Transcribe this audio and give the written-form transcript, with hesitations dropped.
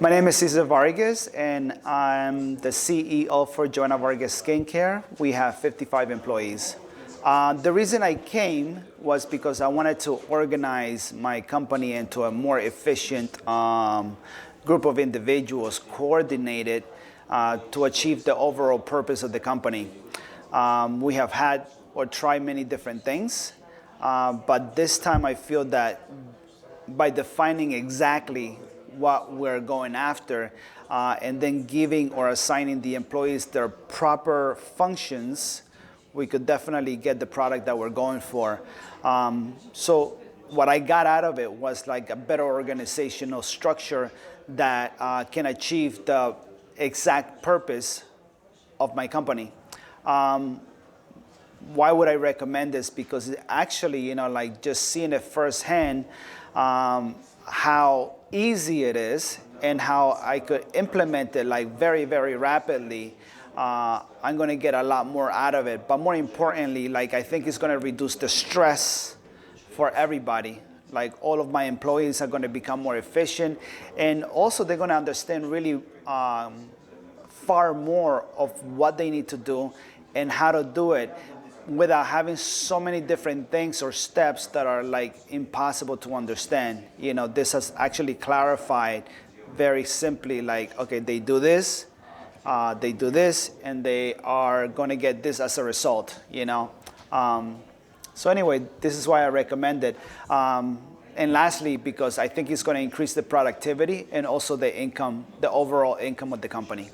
My name is Cesar Vargas, and I'm the CEO for Joanna Vargas Skincare. We have 55 employees. The reason I came was because I wanted to organize my company into a more efficient group of individuals, coordinated to achieve the overall purpose of the company. We have had or tried many different things, but this time I feel that by defining exactly what we're going after and then giving or assigning the employees their proper functions, we could definitely get the product that we're going for. So what I got out of it was like a better organizational structure that can achieve the exact purpose of my company. Why would I recommend this? Because actually, like just seeing it firsthand, how easy it is and how I could implement it like very, very rapidly, I'm going to get a lot more out of it. But more importantly, like I think it's going to reduce the stress for everybody. Like all of my employees are going to become more efficient, and also they're going to understand really far more of what they need to do and how to do it without having so many different things or steps that are like impossible to understand. This has actually clarified very simply, like, okay, they do this, and they are going to get this as a result. So anyway, this is why I recommend it. And lastly, because I think it's going to increase the productivity and also the income, the overall income of the company.